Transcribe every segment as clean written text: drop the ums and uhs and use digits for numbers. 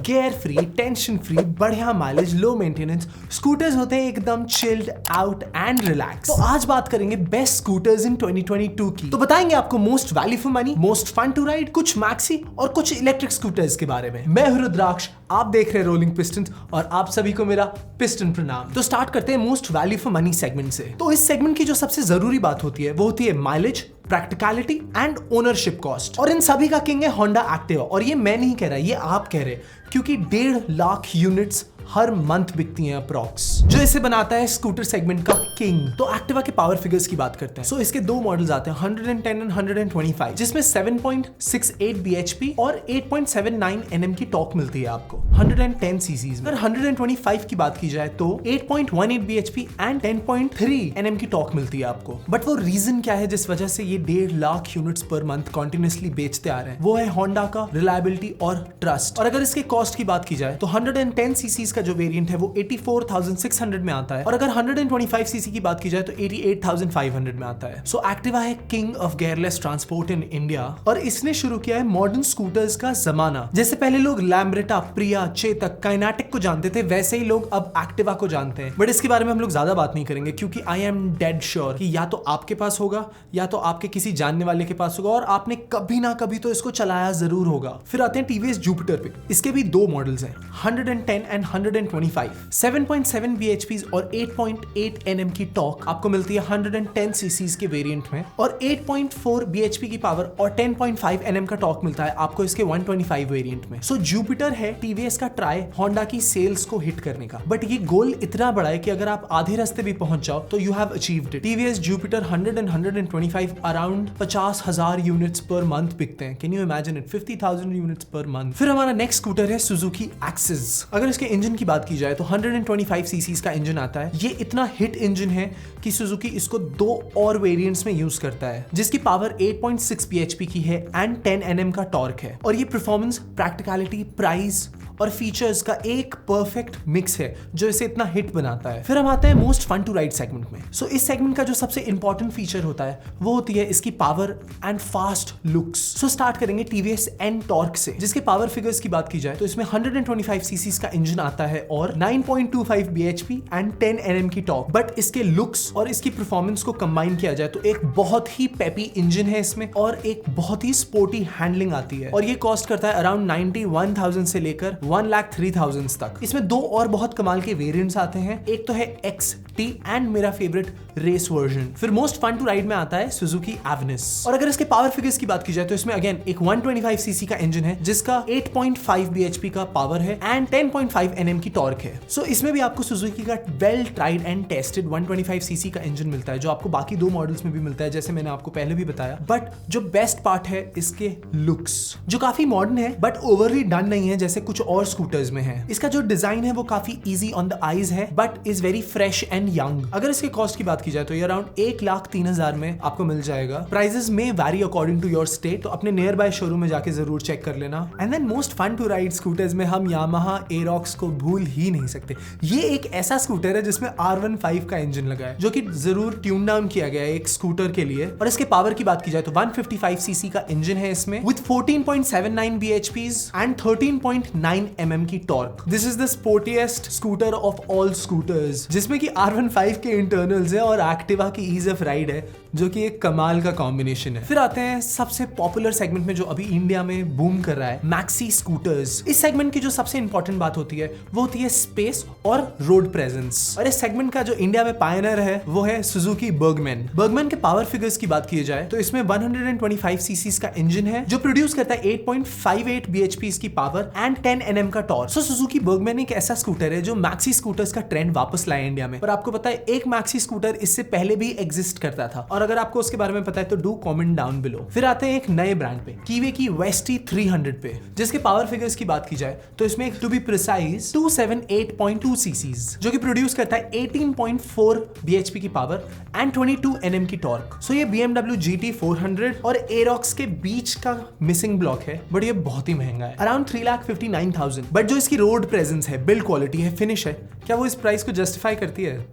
Gear free, tension free, बढ़िया mileage, low maintenance scooters होते हैं एकदम चिल्ड आउट एंड रिलैक्स। तो आज बात करेंगे बेस्ट स्कूटर्स इन 2022 की। तो बताएंगे आपको most value for money, most fun to ride, कुछ मैक्सी और कुछ इलेक्ट्रिक स्कूटर्स के बारे में। मैं हूं रुद्राक्ष, आप देख रहे हैं रोलिंग पिस्टन्स और आप सभी को मेरा पिस्टन प्रणाम। तो स्टार्ट करते हैं most value for money segment से। तो इस सेगमेंट की जो सबसे जरूरी बात होती है वो होती है mileage, practicality and ownership cost. और इन सभी का किंग है होंडा एक्टिवा। और ये मैं नहीं कह रहा, ये आप कह रहे, क्योंकि 1.5 लाख यूनिट्स हर मंथ बिकती हैं अप्रॉक्स, जो इसे बनाता है स्कूटर सेगमेंट का किंग। तो एक्टिवा के पावर फिगर्स की बात करते हैं। सो इसके दो मॉडल्स आते हैं 110 एंड 125, जिसमें 7.68 bhp और 8.79 Nm की टॉर्क मिलती है आपको 110 सीसीज में। अगर 125 की बात की जाए तो 8.18 bhp एंड 10.3 Nm की टॉर्क मिलती है आपको। बट वो रीजन क्या है जिस वजह से ये 1.5 lakh units per month continuously बेचते आ रहे हैं, वो है होंडा का रिलायबिलिटी और ट्रस्ट। और अगर इसके कॉस्ट की बात की जाए तो 110 सीसीज का जो वेरिएंट है वो 84,600 में आता है, और अगर 125 सीसी की बात की जाए तो 88,500 में आता है। सो एक्टिवा है king of gearless transport in India, और इसने शुरू किया है मॉडर्न स्कूटर्स का जमाना। जैसे पहले लोग लैम्ब्रेटा, प्रिया, चेतक, काइनेटिक को जानते थे, वैसे ही लोग अब एक्टिवा को जानते हैं। बट इसके बारे में हम लोग ज्यादा बात नहीं करेंगे, क्योंकि आई एम डेड श्योर कि या तो आपके पास होगा या तो आपके किसी जानने वाले के पास होगा, और आपने कभी ना कभी तो इसको चलाया जरूर होगा। फिर आते हैं टीवीएस जुपिटर पे। इसके भी दो मॉडल्स हैं 110 एंड 125। 7.7 bhp और 8.8 Nm की टॉर्क आपको मिलती है 110 सीसीज के वेरिएंट में, और 8.4 bhp की पावर और 10.5 Nm का टॉर्क मिलता है आपको इसके 125 वेरिएंट में। सो जुपिटर है टीवीएस का ट्राई होंडा की सेल्स को हिट करने का। बट ये गोल इतना बड़ा है कि अगर आप आधे रास्ते भी पहुंच जाओ तो you have achieved it. TVS Jupiter 100 and 125 around 50,000 units per month बिकते हैं। Can you imagine it, 50,000 units per month. फिर हमारा नेक्स्ट स्कूटर है सुजुकी एक्सिस। अगर इसके इंजन की बात की जाए तो 125 सीसीज का इंजन आता है। ये इतना हिट इंजन है कि सुजुकी इसको 2 और वेरिएंट्स में यूज करता है, जिसकी पावर 8.6 bhp की है एंड 10 Nm का टॉर्क है। और ये परफॉर्मेंस, प्रैक्टिकलिटी, प्राइस और फीचर्स का एक परफेक्ट मिक्स है जो इसे इतना हिट बनाता है। फिर हम आते हैं most fun to ride segment में। सो इस सेगमेंट का जो सबसे इंपॉर्टेंट फीचर होता है वो होती है इसकी power and fast looks. So start करेंगे टीवीएस एन टॉर्क से, जिसके पावर फिगर्स की बात की जाए तो इसमें 125 सीसीज का इंजन आता है और 9.25 bhp एंड 10 Nm की टॉर्क। बट इसके लुक्स और इसकी परफॉर्मेंस को कंबाइन किया जाए तो एक बहुत ही पेपी इंजन है इसमें, और एक बहुत ही स्पोर्टी हैंडलिंग आती है। और ये कॉस्ट करता है अराउंड 91,000 से लेकर 1,03,000 तक। इसमें दो और बहुत कमाल के वेरिएंट्स आते हैं, एक तो है XT एंड मेरा फेवरेट रेस वर्जन। फिर मोस्ट फन टू राइड में आता है सुजुकी एवनिस। और अगर इसके पावर फिगर्स की बात की जाए तो इसमें अगेन एक 125 सीसी का इंजन है, जिसका 8.5 bhp का पावर है एंड 10.5 Nm की टॉर्क है। सो इसमें भी आपको सुजुकी का well tried and tested 125 CC का इंजन मिलता है, जो आपको बाकी दो मॉडल्स में भी मिलता है, जैसे मैंने आपको पहले भी बताया। बट जो बेस्ट पार्ट है इसके लुक्स, जो काफी मॉडर्न है बट ओवरली डन नहीं है जैसे कुछ और स्कूटर्स में है। इसका जो डिजाइन है वो काफी इजी ऑन द आईज है, but is very fresh and young. अगर इसके कॉस्ट की बात की जाए तो ये अराउंड 1,03,000 में आपको मिल जाएगा। प्राइसेस में vary according to your state, तो अपने नियर बाय शोरूम में जाके जरूर चेक कर लेना। And then most fun to ride scooters में हम यामाहा एरोक्स को भूल ही नहीं सकते। ये एक ऐसा स्कूटर है जिसमें R15 का इंजन लगा है, जो कि जरूर ट्यून डाउन किया गया है एक स्कूटर के लिए। और इसके पावर की बात की जाए तो 155 सीसी का इंजन है इसमें, विद 14.79 bhps एंड 13.9 mm की torque. This is the sportiest scooter of all scooters, जिसमें कि R15 के इंटरनल्स है और एक्टिवा की ईज ऑफ राइड है, जो कि एक कमाल का कॉम्बिनेशन है। फिर आते हैं सबसे पॉपुलर सेगमेंट में जो अभी इंडिया में बूम कर रहा है, मैक्सी स्कूटर्स। इस सेगमेंट की जो सबसे इंपॉर्टेंट बात होती है वो होती है स्पेस और रोड प्रेजेंस। और इस सेगमेंट का जो इंडिया में पायनियर है वो है सुजुकी बर्गमैन। बर्गमैन के पावर फिगर्स की बात की जाए तो इसमें 125 सीसीज का इंजन है, जो प्रोड्यूस करता है 8.58 bhp की पावर एंड 10 Nm का टॉर्क। सो सुजुकी बर्गमैन एक ऐसा स्कूटर है जो मैक्सी स्कूटर्स का ट्रेंड वापस लाया इंडिया में। पर आपको पता है एक मैक्सी स्कूटर इससे पहले भी एग्जिस्ट करता था, और अगर आपको उसके बारे में पता है तो डू कमेंट डाउन बिलो। फिर आते हैं एक नए ब्रांड पे, कीवे की वेस्टी 300 पे, जिसके पावर फिगर्स की बात की जाए तो इसमें टू बी प्रिसाइज 278.2 सीसीज, जो कि प्रोड्यूस करता है 18.4 bhp की पावर एंड 22 Nm की टॉर्क। सो ये BMW GT 400 और एरोक्स के बीच का मिसिंग ब्लॉक है, बट ये बहुत ही महंगा है, अराउंड 3,59,000। बट जो इसकी रोड प्रेजेंस है, बिल्ड क्वालिटी है, फिनिश है, क्या वो इस प्राइस को जस्टिफाई करती है?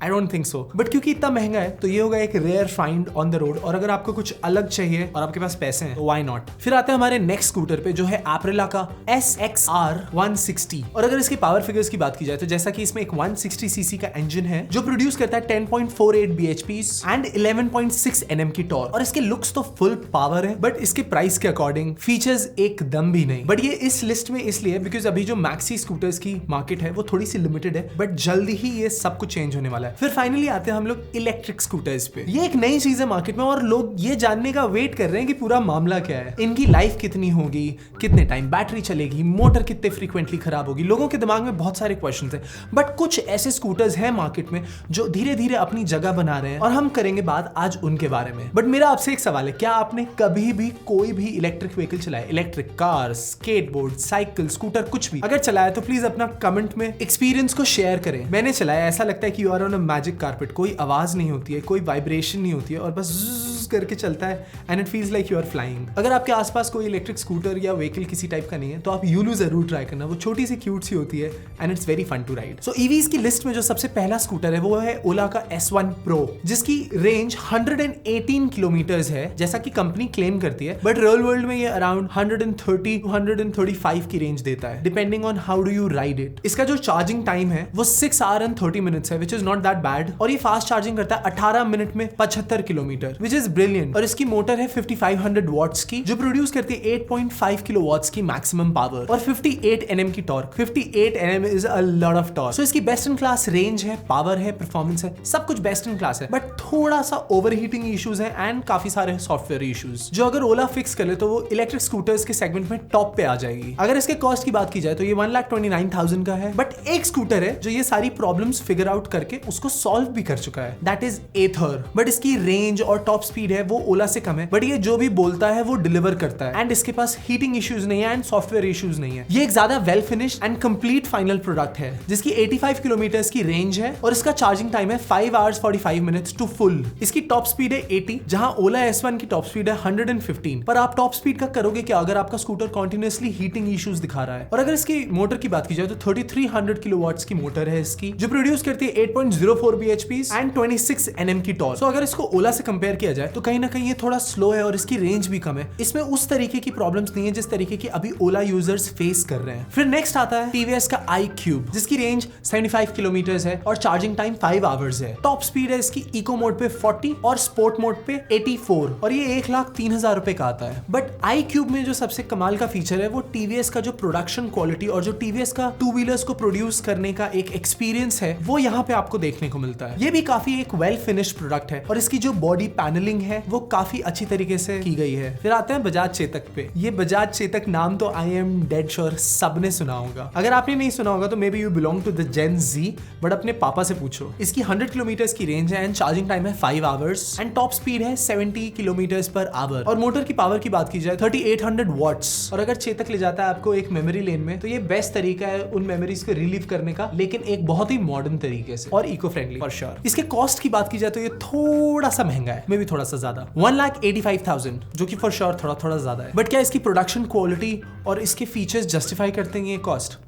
I don't think so, but क्योंकि इतना महंगा है तो ये होगा एक rare find on the road. और अगर आपको कुछ अलग चाहिए और आपके पास पैसे हैं तो व्हाई नॉट। फिर आते हैं हमारे नेक्स्ट स्कूटर पे जो है Aprilia का SXR 160। और अगर इसके पावर फिगर्स की बात की जाए तो जैसा कि इसमें एक 160 सीसी का इंजन है जो प्रोड्यूस करता है 10.48 bhps एंड 11.6 Nm की टॉर्क। और इसके लुक्स तो फुल पावर है, बट इसके प्राइस के अकॉर्डिंग फीचर्स एकदम भी नहीं। बट ये इस लिस्ट में इसलिए बिकॉज अभी जो मैक्सी स्कूटर्स की मार्केट है वो थोड़ी सी लिमिटेड है, बट जल्दी ही ये सब कुछ चेंज होने वाला है। फिर फाइनली आते हैं हम लोग इलेक्ट्रिक स्कूटर्स पे। ये एक नई चीज है मार्केट में और लोग ये जानने का वेट कर रहे हैं कि पूरा मामला क्या है, इनकी लाइफ कितनी होगी, कितने टाइम बैटरी चलेगी, मोटर कितने फ्रीक्वेंटली खराब होगी। लोगों के दिमाग में बहुत सारे क्वेश्चन है, बट कुछ ऐसे स्कूटर्स हैं मार्केट में जो धीरे धीरे अपनी जगह बना रहे हैं और हम करेंगे बात आज उनके बारे में। बट मेरा आपसे एक सवाल है, क्या आपने कभी भी कोई भी इलेक्ट्रिक व्हीकल चलाया? Electric car, skateboard, cycle, scooter, कुछ भी अगर चलाया तो प्लीज अपना कमेंट में एक्सपीरियंस को शेयर करें। मैंने चलाया, ऐसा लगता है कि you are on a magic carpet. कोई आवाज नहीं होती है, कोई वाइब्रेशन नहीं होती है और बस करके चलता है and it feels like you are flying. अगर आपके आसपास कोई इलेक्ट्रिक स्कूटर या व्हीकल किसी टाइप का नहीं है तो आप यूलू जरूर ट्राई करना। वो छोटी सी क्यूट सी होती है and it's very fun to ride. So EVs की लिस्ट में जो सबसे पहला स्कूटर है वो है ओला का S1 Pro, जिसकी रेंज 118 किलोमीटर्स है जैसा कि कंपनी क्लेम करती है, बट रियल वर्ल्ड में ये अराउंड 130 to 135 की रेंज देता है depending on how do you ride it. इसका जो चार्जिंग टाइम है वो 6 hours and 30 minutes है, which is not that bad. और ये फास्ट चार्जिंग करता है 18 मिनट में 75 किलोमीटर, विच इज ब्रिलियंट। और इसकी मोटर है 5500 वॉट्स की जो प्रोड्यूस करती है 8.5 किलोवाट्स की मैक्सिमम पावर और 58 Nm की torque. 58 Nm is a lot of torque. So इसकी बेस्ट इन क्लास रेंज है, पावर है, परफॉर्मेंस है, सब कुछ बेस्ट इन क्लास है, बट थोड़ा सा ओवरहीटिंग इश्यूज है एंड काफी सारे सॉफ्टवेयर इश्यूज जो अगर ओला फिक्स कर ले तो वो इलेक्ट्रिक स्कूटर्स के सेगमेंट में टॉप पे आ जाएगी। अगर इसके कॉस्ट की बात की जाए तो ये 1,29,000 का है, बट एक स्कूटर है जो ये सारी प्रॉब्लम्स फिगर आउट करके उसको सॉल्व भी कर चुका है, दैट इज एथर। बट इसकी रेंज और टॉप स्पीड है वो ओला से कम है, बट ये जो भी बोलता है वो डिलीवर करता है एंड इसके पास हीटिंग इश्यूज नहीं है एंड सॉफ्टवेयर इश्यूज नहीं है। ये एक ज्यादा well finished and complete final product है जिसकी 85 किलोमीटर्स की रेंज है और इसका चार्जिंग टाइम है 5 hours 45 minutes टू फुल। इसकी टॉप स्पीड है 80, जहां ओला S1 की टॉप स्पीड है 115। पर आप टॉप स्पीड का करोगे क्या अगर आपका स्कूटर कंटिन्यूअसली हीटिंग इश्यूज दिखा रहा है? और अगर इसकी मोटर की बात की जाए तो 3300 किलोवाट्स की मोटर है इसकी जो प्रोड्यूस करती है 8.04 bhps एंड 26 Nm की टॉर्क। सो अगर इसको ओला से कंपेयर किया जाए तो कहीं ना कहीं ये थोड़ा स्लो है और इसकी रेंज भी कम है। इसमें उस तरीके की प्रॉब्लम्स नहीं है जिस तरीके की अभी ओला यूजर्स फेस कर रहे हैं। फिर नेक्स्ट आता है TVS का iQube जिसकी रेंज 75 किलोमीटर्स है और चार्जिंग टाइम 5 hours है। टॉप स्पीड है इसकी इको मोड पे 40 और स्पोर्ट मोड पे 84 और ये 1,03,000 रुपए का आता है। बट iQube में जो सबसे कमाल का फीचर है वो TVS का जो प्रोडक्शन क्वालिटी और जो TVS का टू व्हीलर्स को प्रोड्यूस करने का एक एक्सपीरियंस है वो यहाँ पे आपको देखने को मिलता है। ये भी काफी एक वेल फिनिश्ड प्रोडक्ट है और इसकी जो बॉडी पैनलिंग है वो काफी अच्छी तरीके से की गई है। फिर आते हैं बजाज चेतक पे। ये बजाज चेतक नाम तो आई एम डेड श्योर सबने सुना होगा। अगर आपने नहीं सुना होगा तो maybe you belong to the Gen Z, but अपने पापा से पूछो। इसकी 100 किलोमीटर्स की रेंज है एंड चार्जिंग टाइम है 5 hours एंड टॉप स्पीड है 70 किलोमीटर्स पर आवर। और मोटर की पावर की बात की जाए 3800 वॉट्स। और अगर चेतक ले जाता है आपको एक मेमोरी लेन में तो ये बेस्ट तरीका है उन मेमोरीज को रिलीव करने का, लेकिन एक बहुत ही मॉडर्न तरीके से और इको फ्रेंडली फॉर श्योर। इसके कॉस्ट की बात की जाए तो ये थोड़ा सा महंगा है, मे बी थोड़ा सा ज्यादा, 1,85,000 जो कि फॉर श्योर थोड़ा ज्यादा है। बट क्या इसकी प्रोडक्शन क्वालिटी और इसके फीचर्स जस्टिफाई करते हैं ये कॉस्ट?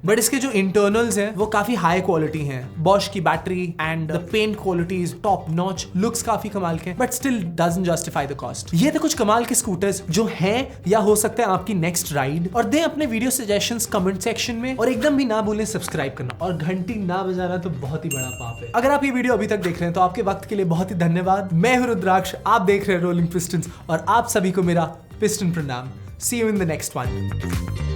बट इसके जो इंटरनल्स हैं वो काफी हाई क्वालिटी हैं। बॉश की battery and the paint qualities top notch, looks काफी कमाल के, but still doesn't justify the cost. ये थे कुछ कमाल के स्कूटर्स जो हैं या हो सकते हैं आपकी नेक्स्ट राइड। और दें अपने वीडियो सजेशंस कमेंट सेक्शन में और एकदम भी ना भूलें सब्सक्राइब करना और घंटी ना बजाना तो बहुत ही बड़ा पाप है। अगर आप ये वीडियो अभी तक देख रहे हैं तो आपके वक्त के लिए बहुत ही धन्यवाद। मैं हूं रुद्राक्ष, आप देख रहे हैं रोलिंग पिस्टन्स और आप सभी को मेरा पिस्टन प्रणाम। See you in the next one.